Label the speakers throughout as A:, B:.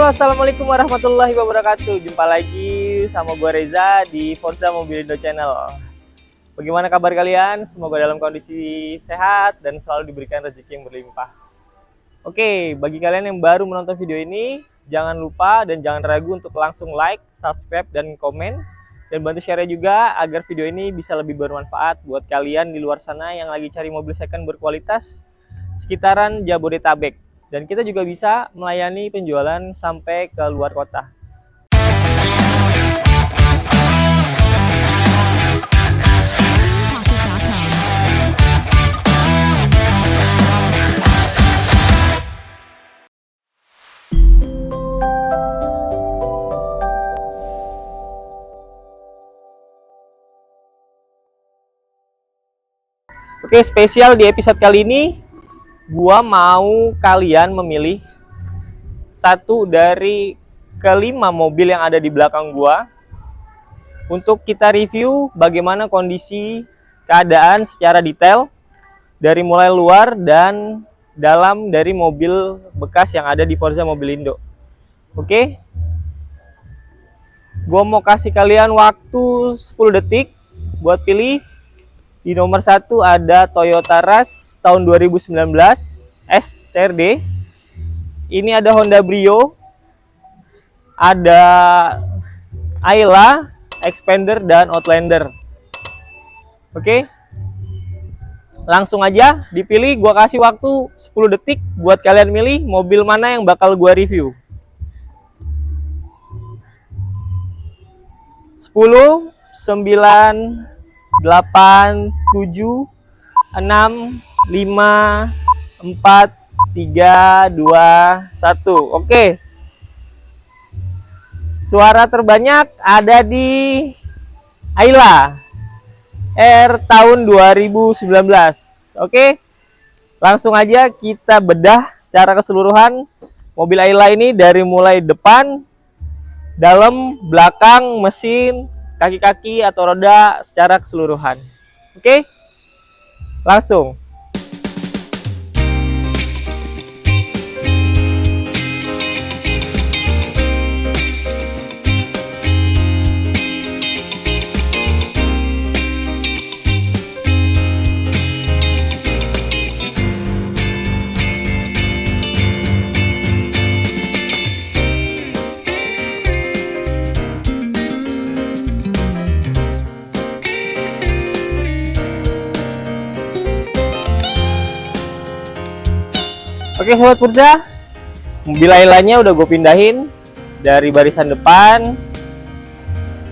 A: assalamualaikum warahmatullahi wabarakatuh. Jumpa lagi sama gue Reza di Forza Mobilindo Channel. Bagaimana kabar kalian? Semoga dalam kondisi sehat dan selalu diberikan rezeki yang berlimpah. Oke, bagi kalian yang baru menonton video ini, jangan lupa dan jangan ragu untuk langsung like, subscribe, dan komen. Dan bantu share juga agar video ini bisa lebih bermanfaat buat kalian di luar sana yang lagi cari mobil second berkualitas sekitaran Jabodetabek. Dan kita juga bisa melayani penjualan sampai ke luar kota. Oke, spesial di episode kali ini gua mau kalian memilih satu dari kelima mobil yang ada di belakang gua untuk kita review bagaimana kondisi keadaan secara detail dari mulai luar dan dalam dari mobil bekas yang ada di Forza Mobilindo. Oke, gua mau kasih kalian waktu 10 detik buat pilih. Di nomor 1 ada Toyota Rush tahun 2019 S TRD. Ini ada Honda Brio, ada Ayla, Expander, dan Outlander. Oke, langsung aja dipilih. Gua kasih waktu 10 detik buat kalian milih mobil mana yang bakal gua review. 10, 9, 8, 7, 6, 5, 4, 3, 2, 1. Oke. Suara terbanyak ada di Ayla R tahun 2019. Oke. Langsung aja kita bedah secara keseluruhan mobil Ayla ini dari mulai depan, dalam, belakang, mesin, kaki-kaki atau roda secara keseluruhan. Oke, langsung. Oke sobat Forza, mobil Aylanya udah gue pindahin dari barisan depan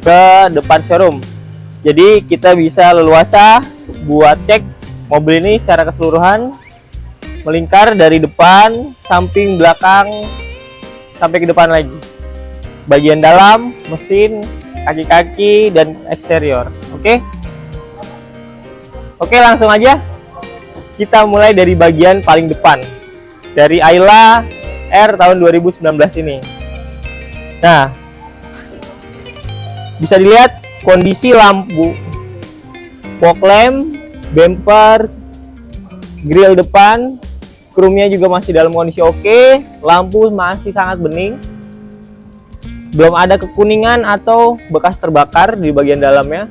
A: ke depan showroom. Jadi kita bisa leluasa buat cek mobil ini secara keseluruhan, melingkar dari depan, samping, belakang, sampai ke depan lagi. Bagian dalam, mesin, kaki-kaki, dan eksterior. Oke, langsung aja kita mulai dari bagian paling depan. Dari Ayla R tahun 2019 ini. Nah, bisa dilihat kondisi lampu, fog lamp, bumper, grill depan, krumnya juga masih dalam kondisi oke, lampu masih sangat bening, belum ada kekuningan atau bekas terbakar di bagian dalamnya.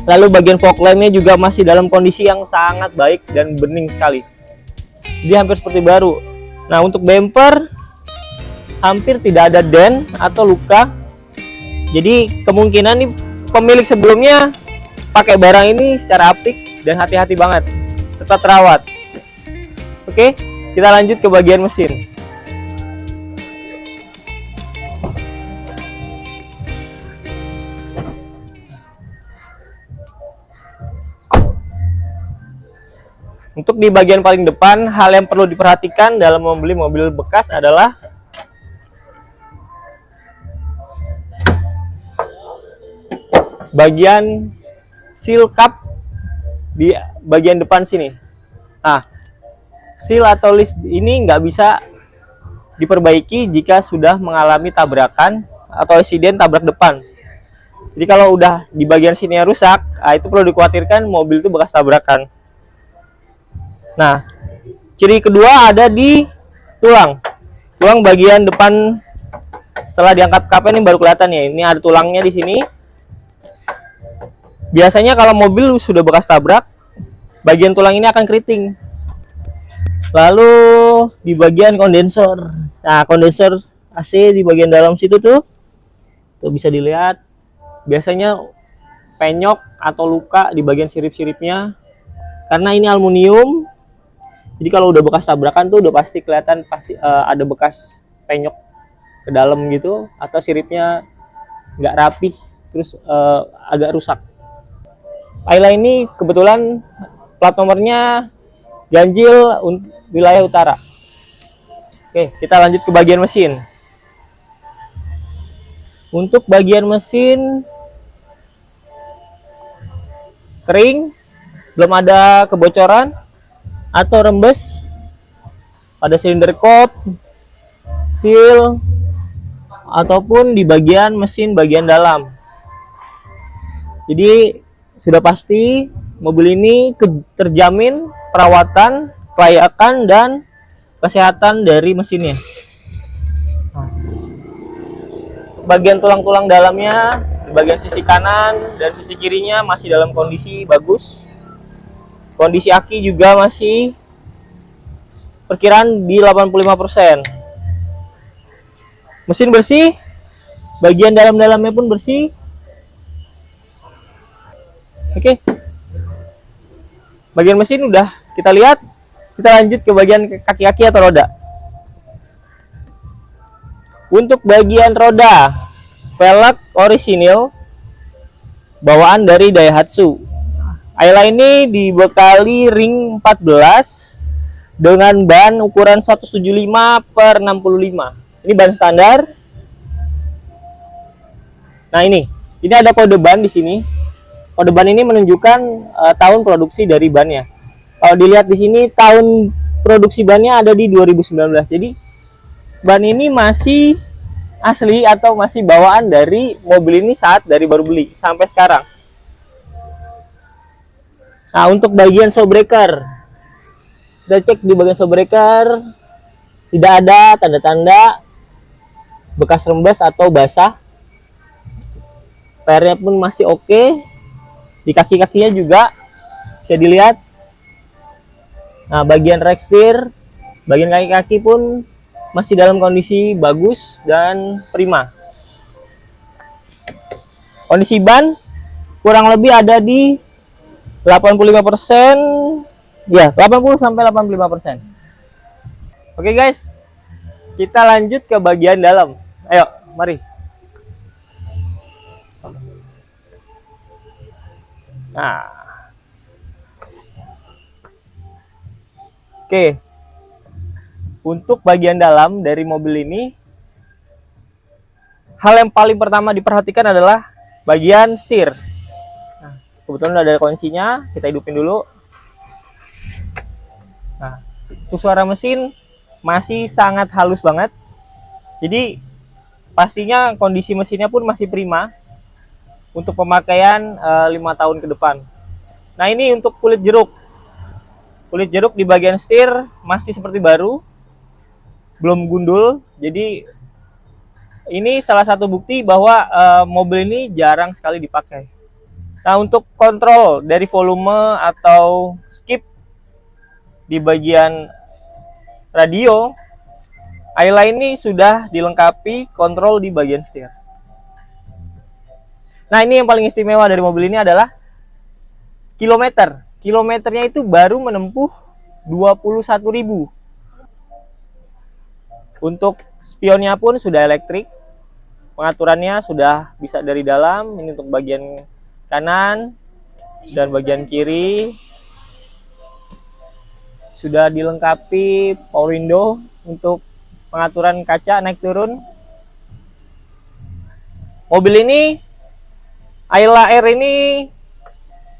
A: Lalu bagian fog lampnya juga masih dalam kondisi yang sangat baik dan bening sekali. Dia hampir seperti baru. Nah, untuk bumper hampir tidak ada dent atau luka. Jadi kemungkinan nih pemilik sebelumnya pakai barang ini secara apik dan hati-hati banget serta terawat. Oke, kita lanjut ke bagian mesin. Untuk di bagian paling depan, hal yang perlu diperhatikan dalam membeli mobil bekas adalah bagian seal cup di bagian depan sini. Nah, seal atau list ini nggak bisa diperbaiki jika sudah mengalami tabrakan atau insiden tabrak depan. Jadi kalau udah di bagian sini yang rusak, itu perlu dikhawatirkan mobil itu bekas tabrakan. Nah, ciri kedua ada di tulang bagian depan Setelah diangkat kapen ini baru kelihatan ya. Ini ada tulangnya di sini. Biasanya kalau mobil sudah bekas tabrak, bagian tulang ini akan keriting. Lalu di bagian kondensor. Nah, kondensor AC di bagian dalam situ tuh bisa dilihat. Biasanya penyok atau luka di bagian sirip-siripnya. Karena ini aluminium, jadi kalau udah bekas tabrakan tuh udah pasti kelihatan, pasti ada bekas penyok ke dalam gitu, atau siripnya nggak rapih, terus agak rusak. Ayla ini kebetulan plat nomornya ganjil wilayah utara. Oke, kita lanjut ke bagian mesin. Untuk bagian mesin kering, belum ada kebocoran atau rembes pada silinder kop, seal, ataupun di bagian mesin bagian dalam. Jadi sudah pasti mobil ini terjamin perawatan, kelayakan, dan kesehatan dari mesinnya. Bagian tulang-tulang dalamnya, di bagian sisi kanan dan sisi kirinya masih dalam kondisi bagus. Kondisi aki juga masih perkiraan di 85%. Mesin bersih, bagian dalam-dalamnya pun bersih. Oke. Bagian mesin udah kita lihat. Kita lanjut ke bagian kaki-kaki atau roda. Untuk bagian roda, velg orisinil bawaan dari Daihatsu. Ayla ini dibekali ring 14 dengan ban ukuran 175/65. Ini ban standar. Nah, ini ada kode ban di sini. Kode ban ini menunjukkan tahun produksi dari bannya. Kalau dilihat di sini tahun produksi bannya ada di 2019. Jadi ban ini masih asli atau masih bawaan dari mobil ini saat dari baru beli sampai sekarang. Nah, untuk bagian show breaker, kita cek di bagian show breaker tidak ada tanda-tanda bekas rembes atau basah. PR-nya pun masih oke. Di kaki-kakinya juga bisa dilihat. Nah, bagian rack steer, bagian kaki-kaki pun masih dalam kondisi bagus dan prima. Kondisi ban kurang lebih ada di 85%, ya 80-85%. Oke guys, kita lanjut ke bagian dalam. Ayo, mari. Nah, oke. Untuk bagian dalam dari mobil ini, hal yang paling pertama diperhatikan adalah bagian setir. Nah, kebetulan ada kuncinya, kita hidupin dulu. Nah, itu suara mesin masih sangat halus banget. Jadi pastinya kondisi mesinnya pun masih prima untuk pemakaian 5 tahun ke depan. Nah, ini untuk kulit jeruk. Kulit jeruk di bagian setir masih seperti baru, belum gundul. Jadi ini salah satu bukti bahwa mobil ini jarang sekali dipakai. Nah, untuk kontrol dari volume atau skip di bagian radio, Ayla ini sudah dilengkapi kontrol di bagian setir. Nah, ini yang paling istimewa dari mobil ini adalah kilometer. Kilometernya itu baru menempuh 21.000. Untuk spionnya pun sudah elektrik. Pengaturannya sudah bisa dari dalam. Ini untuk bagian kanan dan bagian kiri. Sudah dilengkapi power window untuk pengaturan kaca naik turun. Mobil ini Ayla R ini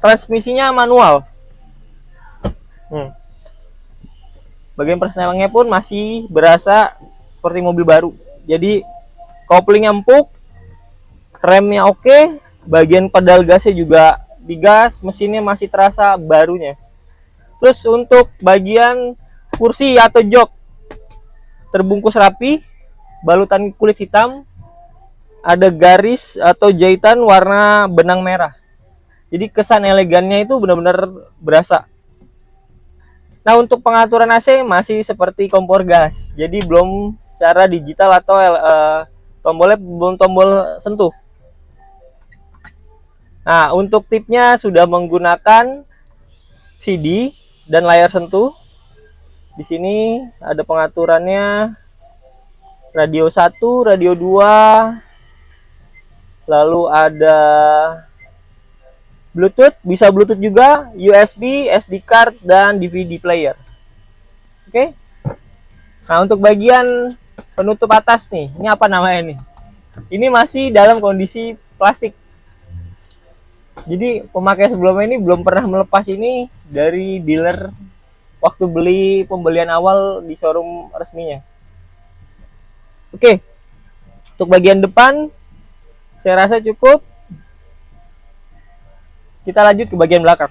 A: transmisinya manual. Bagian persnelingnya pun masih berasa seperti mobil baru. Jadi koplingnya empuk, remnya oke, bagian pedal gasnya juga digas, mesinnya masih terasa barunya. Terus untuk bagian kursi atau jok terbungkus rapi, balutan kulit hitam, ada garis atau jahitan warna benang merah. Jadi kesan elegannya itu benar-benar berasa. Nah, untuk pengaturan AC masih seperti kompor gas. Jadi belum secara digital atau tombolnya belum tombol sentuh. Nah, untuk tipnya sudah menggunakan CD dan layar sentuh. Di sini ada pengaturannya, radio 1, radio 2, lalu ada Bluetooth, bisa Bluetooth juga, USB, SD card, dan DVD player. Oke. Nah, untuk bagian penutup atas nih, ini apa namanya nih? Ini masih dalam kondisi plastik. Jadi pemakai sebelumnya ini belum pernah melepas ini dari dealer waktu beli pembelian awal di showroom resminya. Oke. Untuk bagian depan saya rasa cukup. Kita lanjut ke bagian belakang.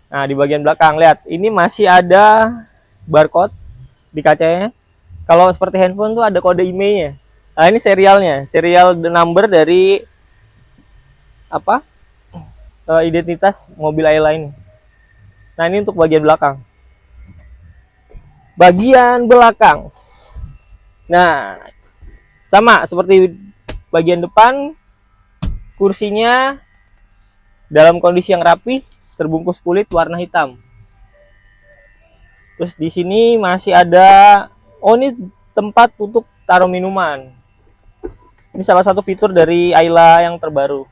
A: Nah, di bagian belakang lihat, ini masih ada barcode di kacanya. Kalau seperti handphone tuh ada kode IMEI-nya. Nah, ini serialnya, serial number dari apa? Identitas mobil lain. Nah, ini untuk bagian belakang. Bagian belakang. Nah, sama seperti bagian depan, kursinya dalam kondisi yang rapi, terbungkus kulit warna hitam. Terus di sini masih ada, oh ini tempat untuk taruh minuman. Ini salah satu fitur dari Ayla yang terbaru.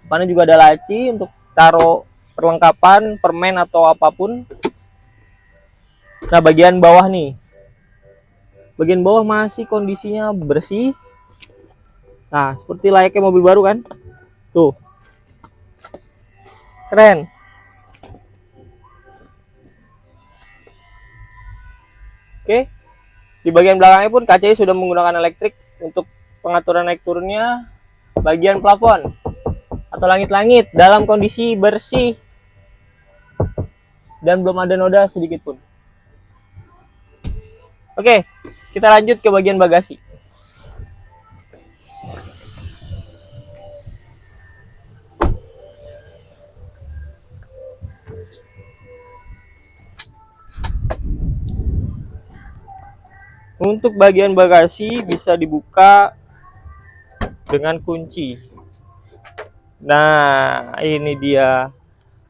A: Depannya juga ada laci untuk taruh perlengkapan, permen atau apapun. Nah, bagian bawah nih. Bagian bawah masih kondisinya bersih. Nah, seperti layaknya mobil baru kan? Tuh. Keren. Oke. Di bagian belakangnya pun kacanya sudah menggunakan elektrik untuk pengaturan naik turunnya. Bagian plafon atau langit-langit dalam kondisi bersih dan belum ada noda sedikit pun. Oke, kita lanjut ke bagian bagasi. Untuk bagian bagasi bisa dibuka dengan kunci. Nah, ini dia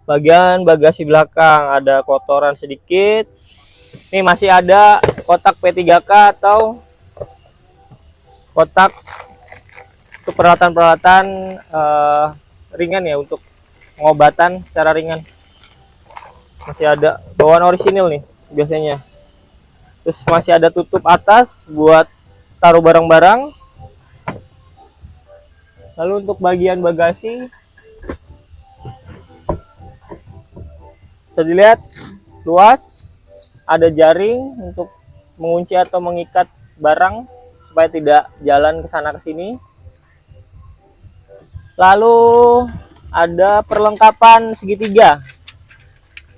A: bagian bagasi belakang. Ada kotoran sedikit. Ini masih ada kotak P3K atau kotak untuk peralatan-peralatan ringan ya, untuk pengobatan secara ringan. Masih ada bawaan orisinil nih biasanya. Terus masih ada tutup atas buat taruh barang-barang. Lalu untuk bagian bagasi bisa dilihat luas, ada jaring untuk mengunci atau mengikat barang supaya tidak jalan ke sana ke sini. Lalu ada perlengkapan segitiga.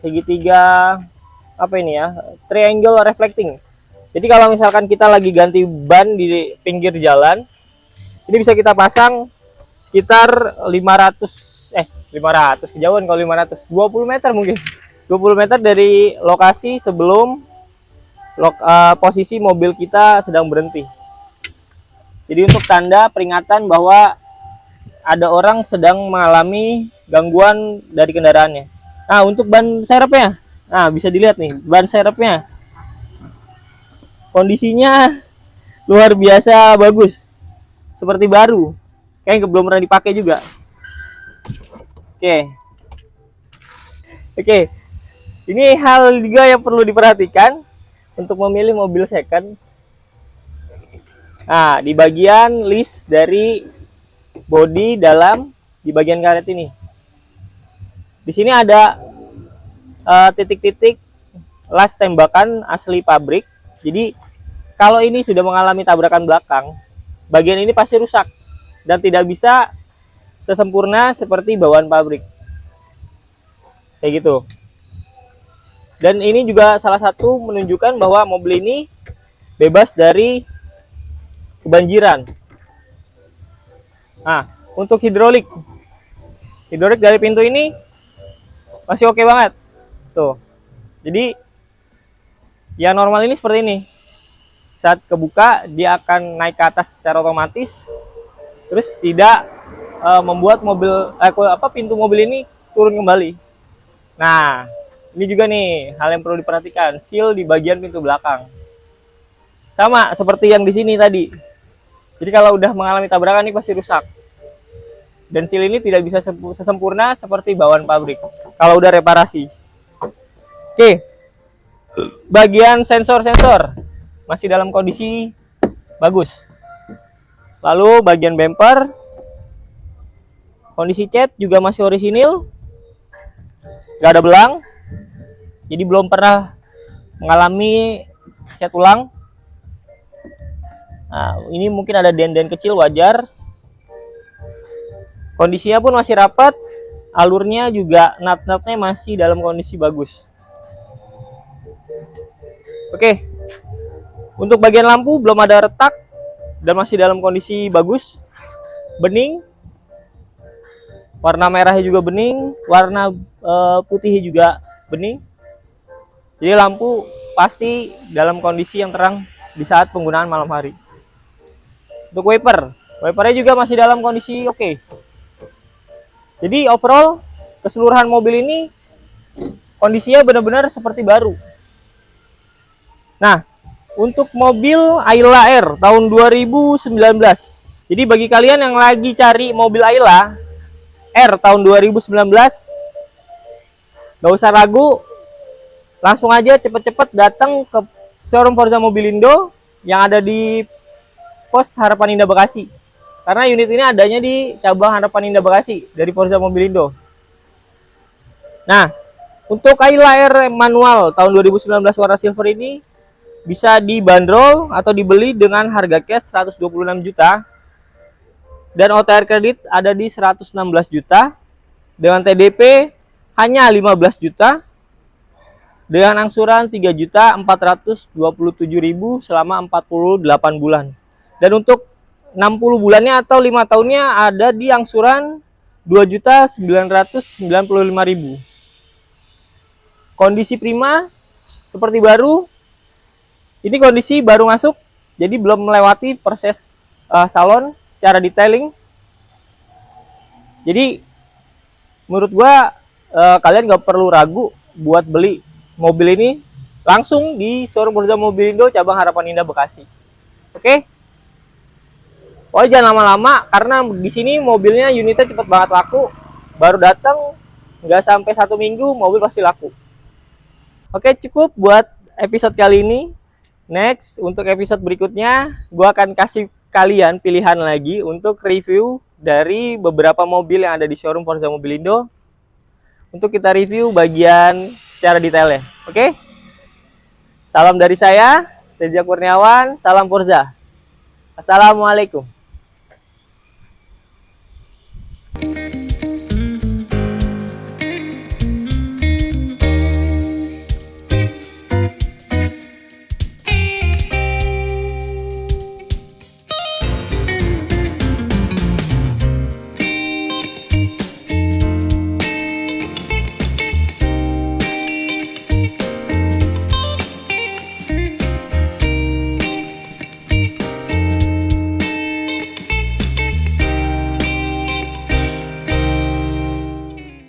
A: Segitiga apa ini ya? Triangle reflecting. Jadi kalau misalkan kita lagi ganti ban di pinggir jalan, ini bisa kita pasang sekitar 500 kejauhan, kalau 500 20 meter mungkin. 20 meter dari lokasi sebelum posisi mobil kita sedang berhenti. Jadi untuk tanda peringatan bahwa ada orang sedang mengalami gangguan dari kendaraannya. Nah, untuk ban serepnya, nah bisa dilihat nih, ban serepnya kondisinya luar biasa bagus, seperti baru, kayak belum pernah dipakai juga. Oke. Ini hal juga yang perlu diperhatikan untuk memilih mobil second. Nah, di bagian list dari bodi dalam di bagian karet ini. Di sini ada titik-titik las tembakan asli pabrik. Jadi kalau ini sudah mengalami tabrakan belakang, bagian ini pasti rusak dan tidak bisa sesempurna seperti bawaan pabrik. kayak gitu. Dan ini juga salah satu menunjukkan bahwa mobil ini bebas dari kebanjiran. Nah, untuk hidrolik dari pintu ini masih oke banget tuh. Jadi yang normal ini seperti ini, saat kebuka dia akan naik ke atas secara otomatis, terus tidak membuat pintu mobil ini turun kembali. Nah, ini juga nih hal yang perlu diperhatikan, seal di bagian pintu belakang sama seperti yang di sini tadi. Jadi kalau udah mengalami tabrakan ini pasti rusak. Dan seal ini tidak bisa sesempurna seperti bawaan pabrik kalau udah reparasi. Oke, bagian sensor-sensor masih dalam kondisi bagus. Lalu bagian bumper, kondisi cat juga masih orisinil, gak ada belang, jadi belum pernah mengalami cat ulang. Nah, ini mungkin ada den-den kecil, wajar. Kondisinya pun masih rapat, alurnya juga nut-nutnya masih dalam kondisi bagus. Oke, untuk bagian lampu belum ada retak dan masih dalam kondisi bagus, bening. Warna merahnya juga bening, warna putihnya juga bening. Jadi lampu pasti dalam kondisi yang terang di saat penggunaan malam hari. Untuk wipernya juga masih dalam kondisi oke. Jadi overall keseluruhan mobil ini kondisinya benar-benar seperti baru. Nah, untuk mobil Ayla R tahun 2019. Jadi bagi kalian yang lagi cari mobil Ayla R tahun 2019, gak usah ragu, langsung aja cepet-cepet datang ke showroom Forza Mobilindo yang ada di Pos Harapan Indah Bekasi. Karena unit ini adanya di cabang Harapan Indah Bekasi dari Forza Mobilindo. Nah, untuk Ayla R manual tahun 2019 warna silver ini bisa dibanderol atau dibeli dengan harga cash 126 juta. Dan OTR kredit ada di 116 juta. Dengan TDP hanya 15 juta. Dengan angsuran 3.427.000 selama 48 bulan. Dan untuk 60 bulannya atau 5 tahunnya ada di angsuran 2.995.000. Kondisi prima seperti baru. Ini kondisi baru masuk, jadi belum melewati proses salon secara detailing. Jadi menurut gua kalian gak perlu ragu buat beli mobil ini langsung di showroom Forza Mobilindo cabang Harapan Indah Bekasi. Oke? Oh, jangan lama-lama karena di sini mobilnya unitnya cepet banget laku. Baru datang nggak sampai 1 minggu mobil pasti laku. Oke, cukup buat episode kali ini. Next, untuk episode berikutnya gue akan kasih kalian pilihan lagi untuk review dari beberapa mobil yang ada di showroom Forza Mobilindo untuk kita review bagian secara detailnya. Oke? Salam dari saya, Teja Kurniawan. Salam Forza. Assalamualaikum.